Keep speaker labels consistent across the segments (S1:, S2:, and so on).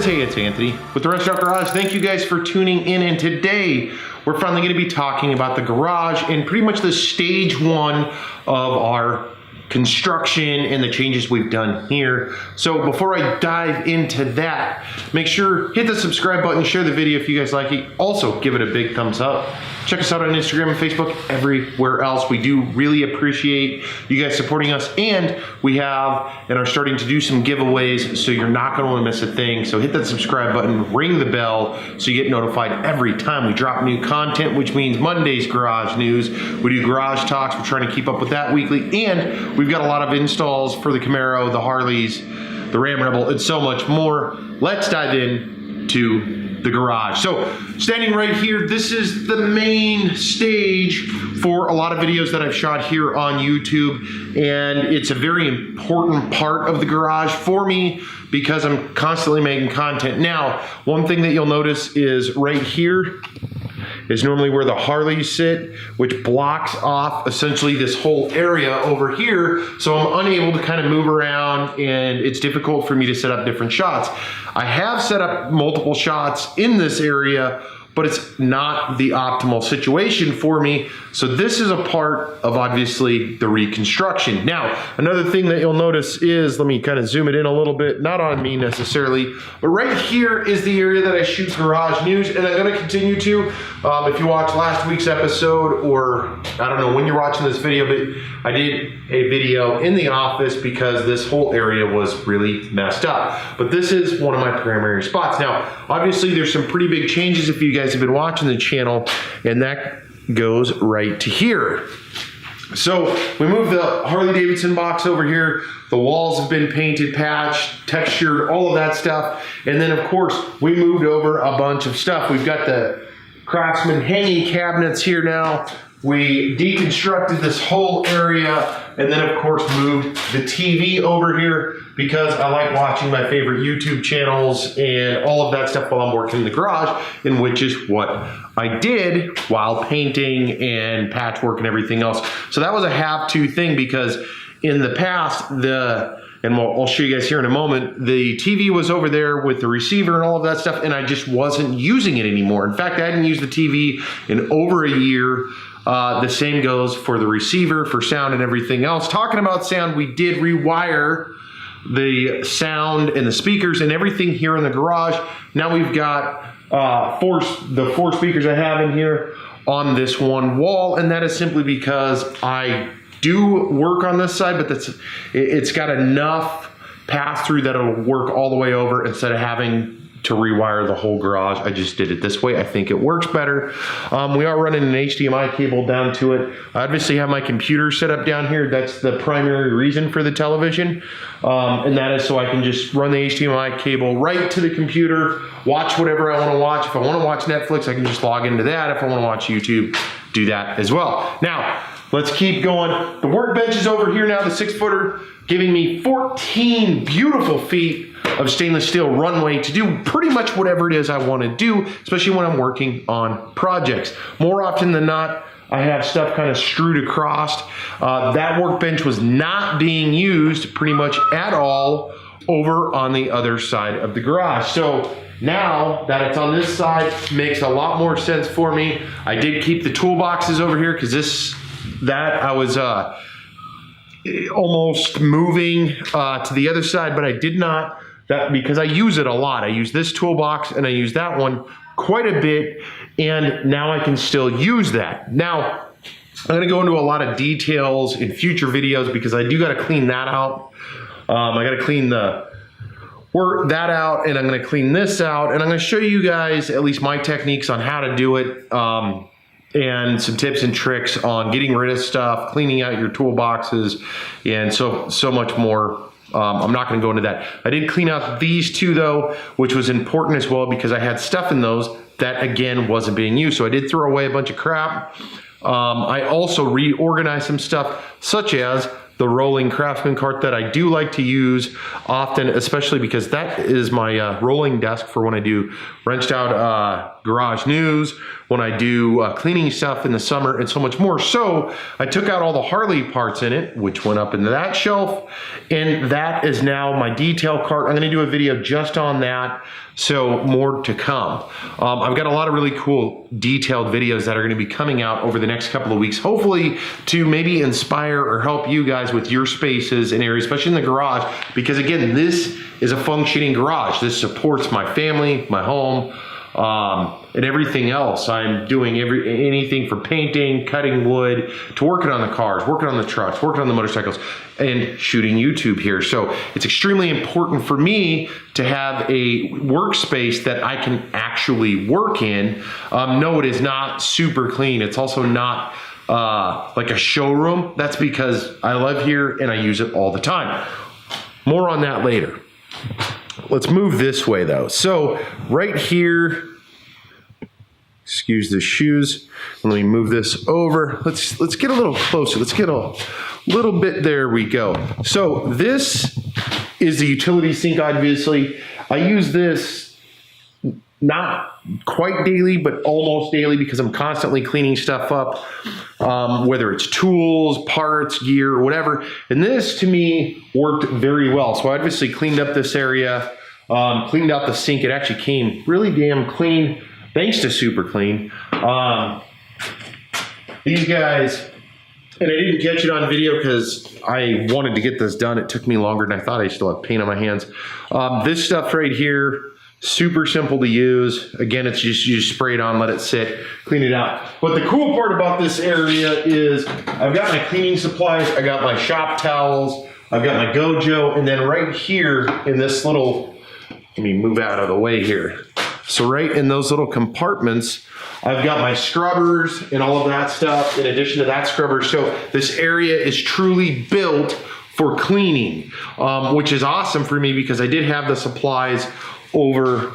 S1: Hey, it's Anthony with the Restaurant Garage. Thank you guys for tuning in, and today we're finally going to be talking about the garage and pretty much the stage one of our construction and the changes we've done here. So before I dive into that, make sure hit the subscribe button, share the video if you guys like it. Also give it a big thumbs up. Check us out on Instagram and Facebook, everywhere else. We do really appreciate you guys supporting us, and we have and are starting to do some giveaways, so you're not going to miss a thing. So hit that subscribe button, ring the bell so you get notified every time we drop new content, which means Monday's garage news. We do garage talks. We're trying to keep up with that weekly, and we've got a lot of installs for the Camaro, the Harleys, the Ram Rebel, and so much more. Let's dive in to the garage. So standing right here, this is the main stage for a lot of videos that I've shot here on YouTube, and it's a very important part of the garage for me because I'm constantly making content. Now, one thing that you'll notice is right here is normally where the Harleys sit, which blocks off essentially this whole area over here. So I'm unable to kind of move around, and it's difficult for me to set up different shots. I have set up multiple shots in this area, but it's not the optimal situation for me. So this is a part of obviously the reconstruction. Now, another thing that you'll notice is, let me kind of zoom it in a little bit, not on me necessarily, but right here is the area that I shoot garage news, and I'm gonna continue to. If you watched last week's episode, or I don't know when you're watching this video, but I did a video in the office because this whole area was really messed up. But this is one of my primary spots. Now, obviously there's some pretty big changes if you guys have been watching the channel, and that goes right to here. So we moved the Harley Davidson box over here. The walls have been painted, patched, textured, all of that stuff. And then of course we moved over a bunch of stuff. We've got the Craftsman hanging cabinets here now. We deconstructed this whole area, and then of course moved the TV over here because I like watching my favorite YouTube channels and all of that stuff while I'm working in the garage, and which is what I did while painting and patchwork and everything else. So that was a have-to thing because in the past, I'll show you guys here in a moment, the TV was over there with the receiver and all of that stuff, and I just wasn't using it anymore. In fact, I hadn't used the TV in over a year. The same goes for the receiver, for sound and everything else. Talking about sound, we did rewire the sound and the speakers and everything here in the garage. Now we've got the four speakers I have in here on this one wall, and that is simply because I do work on this side, but it's got enough pass through that it'll work all the way over instead of having to rewire the whole garage. I just did it this way. I think it works better. We are running an HDMI cable down to it. I obviously have my computer set up down here. That's the primary reason for the television. And that is so I can just run the HDMI cable right to the computer, watch whatever I want to watch. If I want to watch Netflix, I can just log into that. If I want to watch YouTube, do that as well. Now, let's keep going. The workbench is over here now, the 6-footer, giving me 14 beautiful feet of stainless steel runway to do pretty much whatever it is I want to do, especially when I'm working on projects. More often than not, I have stuff kind of strewed across. That workbench was not being used pretty much at all over on the other side of the garage. So now that it's on this side, makes a lot more sense for me. I did keep the toolboxes over here because I was almost moving to the other side, but I did not. That because I use it a lot. I use this toolbox and I use that one quite a bit, and now I can still use that. Now, I'm gonna go into a lot of details in future videos because I do gotta clean that out. I gotta clean that out, and I'm gonna clean this out, and I'm gonna show you guys at least my techniques on how to do it, and some tips and tricks on getting rid of stuff, cleaning out your toolboxes, and so much more. I'm not going to go into that. I did clean out these two though, which was important as well because I had stuff in those that again wasn't being used. So I did throw away a bunch of crap. I also reorganized some stuff such as the rolling Craftsman cart that I do like to use often, especially because that is my rolling desk for when I do wrenched out garage news, when I do cleaning stuff in the summer, and so much more. So I took out all the Harley parts in it, which went up into that shelf, and that is now my detail cart. I'm gonna do a video just on that, so more to come. I've got a lot of really cool detailed videos that are gonna be coming out over the next couple of weeks, hopefully to maybe inspire or help you guys with your spaces and areas, especially in the garage, because again, this is a functioning garage. This supports my family, my home, and everything else. I'm doing anything from painting, cutting wood, to working on the cars, working on the trucks, working on the motorcycles, and shooting YouTube here. So it's extremely important for me to have a workspace that I can actually work in. No, it is not super clean. It's also not like a showroom. That's because I live here and I use it all the time. More on that later. Let's move this way though. So right here, excuse the shoes, and let me move this over. Let's get a little closer. Let's get a little bit, there we go. So this is the utility sink, obviously. I use this not quite daily, but almost daily, because I'm constantly cleaning stuff up, whether it's tools, parts, gear, or whatever. And this to me worked very well. So I obviously cleaned up this area, cleaned out the sink. It actually came really damn clean, thanks to Super Clean. These guys, and I didn't catch it on video because I wanted to get this done. It took me longer than I thought. I still have paint on my hands. This stuff right here, super simple to use. Again, it's just, you spray it on, let it sit, clean it out. But the cool part about this area is I've got my cleaning supplies, I got my shop towels, I've got my Gojo, and then right here in this little, let me move out of the way here. So right in those little compartments, I've got my scrubbers and all of that stuff in addition to that scrubber. So this area is truly built for cleaning, which is awesome for me because I did have the supplies over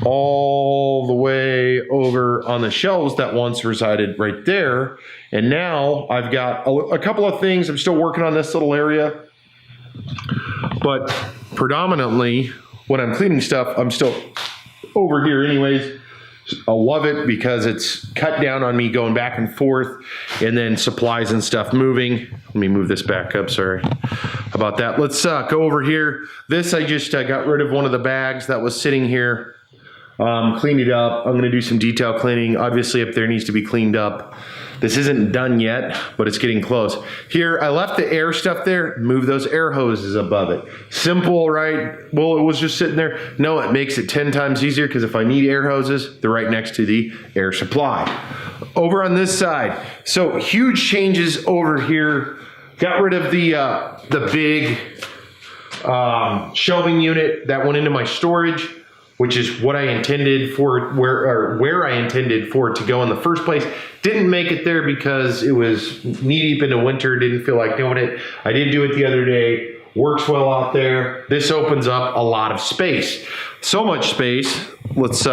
S1: all the way over on the shelves that once resided right there. And now I've got a couple of things. I'm still working on this little area, but predominantly when I'm cleaning stuff, I'm still over here anyways. I love it because it's cut down on me going back and forth, and then supplies and stuff moving. Let me move this back up, sorry about that. Let's go over here. This, I just got rid of one of the bags that was sitting here. Cleaned it up. I'm gonna do some detail cleaning. Obviously up there needs to be cleaned up. This isn't done yet, but it's getting close. Here, I left the air stuff there, move those air hoses above it. Simple, right? Well, it was just sitting there. No, it makes it 10 times easier because if I need air hoses, they're right next to the air supply. Over on this side, so huge changes over here. Got rid of the big shelving unit that went into my storage, which is what I intended for, where I intended for it to go in the first place. Didn't make it there because it was knee deep into winter, didn't feel like doing it. I did do it the other day, works well out there. This opens up a lot of space. So much space, let's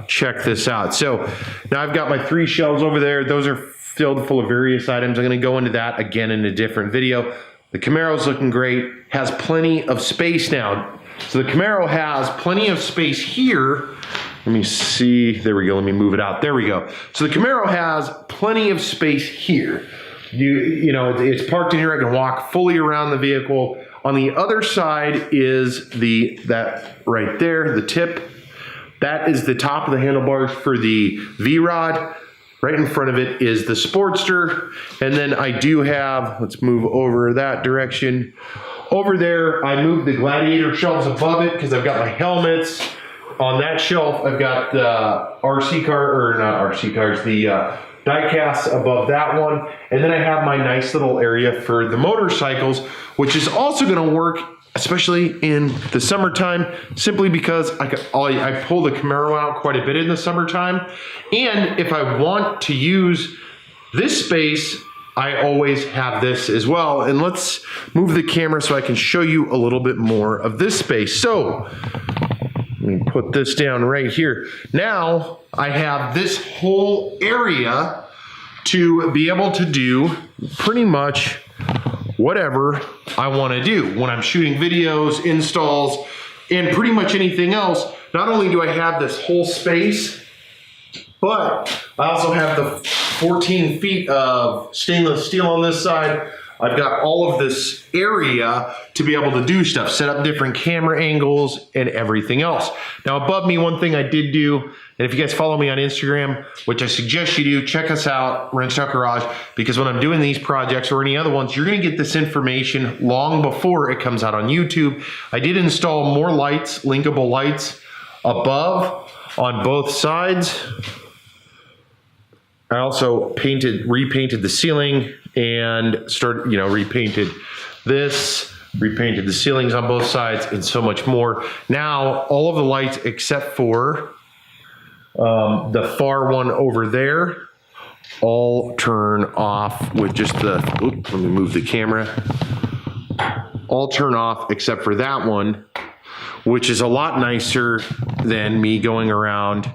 S1: check this out. So now I've got my 3 shelves over there. Those are filled full of various items. I'm gonna go into that again in a different video. The Camaro's looking great, has plenty of space now. So the Camaro has plenty of space here. Let me see, there we go, let me move it out, there we go. So the Camaro has plenty of space here. You know, it's parked in here, I can walk fully around the vehicle. On the other side is that right there, the tip. That is the top of the handlebars for the V-Rod. Right in front of it is the Sportster. And then I do have, let's move over that direction. Over there, I moved the Gladiator shelves above it because I've got my helmets. On that shelf, I've got the RC car, or not RC cars, the die-casts above that one. And then I have my nice little area for the motorcycles, which is also gonna work, especially in the summertime, simply because I pull the Camaro out quite a bit in the summertime. And if I want to use this space, I always have this as well. And let's move the camera so I can show you a little bit more of this space. So let me put this down right here. Now I have this whole area to be able to do pretty much whatever I want to do when I'm shooting videos, installs, and pretty much anything else. Not only do I have this whole space But I also have the 14 feet of stainless steel on this side. I've got all of this area to be able to do stuff, set up different camera angles and everything else. Now above me, one thing I did do, and if you guys follow me on Instagram, which I suggest you do, check us out, Wrenched Out Garage, because when I'm doing these projects or any other ones, you're gonna get this information long before it comes out on YouTube. I did install more lights, linkable lights above on both sides. I also repainted the ceiling and repainted this, repainted the ceilings on both sides and so much more. Now, all of the lights except for the far one over there, all turn off with just the, let me move the camera. All turn off except for that one, which is a lot nicer than me going around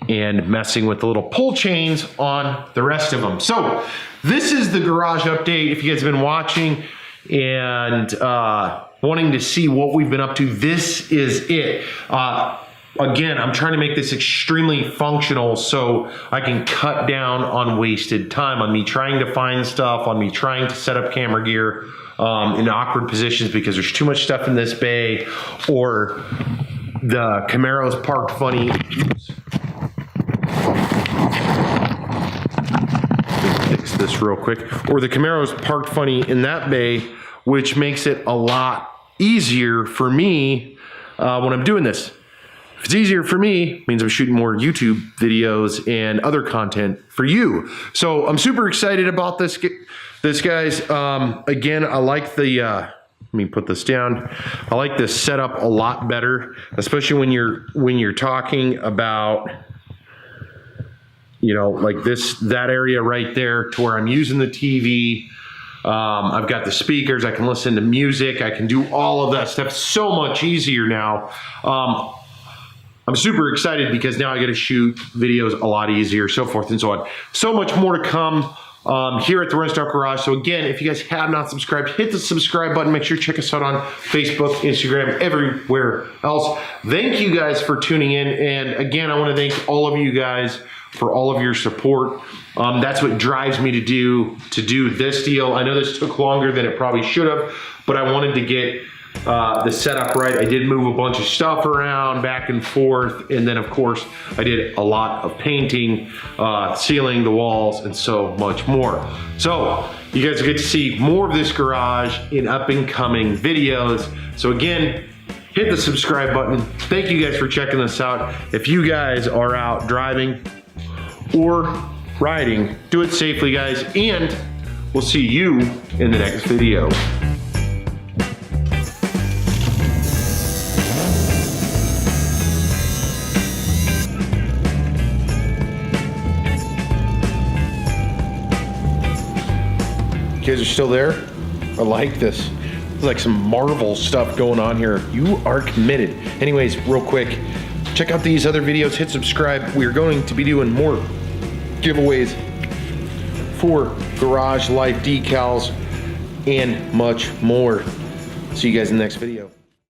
S1: and messing with the little pull chains on the rest of them. So this is the garage update. If you guys have been watching and wanting to see what we've been up to, this is it. Again, I'm trying to make this extremely functional so I can cut down on wasted time, on me trying to find stuff, on me trying to set up camera gear in awkward positions because there's too much stuff in this bay, or the Camaro's parked funny. Fix this real quick. Or the Camaro's parked funny in that bay, which makes it a lot easier for me when I'm doing this. If it's easier for me, it means I'm shooting more YouTube videos and other content for you. So I'm super excited about this guys. Again, I like the, let me put this down. I like this setup a lot better, especially when you're talking about, you know, like that area right there to where I'm using the TV. I've got the speakers, I can listen to music, I can do all of that stuff so much easier now. I'm super excited because now I get to shoot videos a lot easier, so forth and so on. So much more to come here at the Wrenched Out Garage. So again, if you guys have not subscribed, hit the subscribe button. Make sure you check us out on Facebook, Instagram, everywhere else. Thank you guys for tuning in. And again, I want to thank all of you guys for all of your support. That's what drives me to do this deal. I know this took longer than it probably should have, but I wanted to get the setup right. I did move a bunch of stuff around back and forth, and then of course I did a lot of painting, sealing the walls, and so much more. So you guys will get to see more of this garage in up and coming videos. So again, hit the subscribe button. Thank you guys for checking this out. If you guys are out driving or riding, do it safely, guys, and we'll see you in the next video. You guys are still there? I like this. There's like some Marvel stuff going on here. You are committed. Anyways, real quick, check out these other videos, hit subscribe. We're going to be doing more giveaways for Garage Life decals and much more. See you guys in the next video.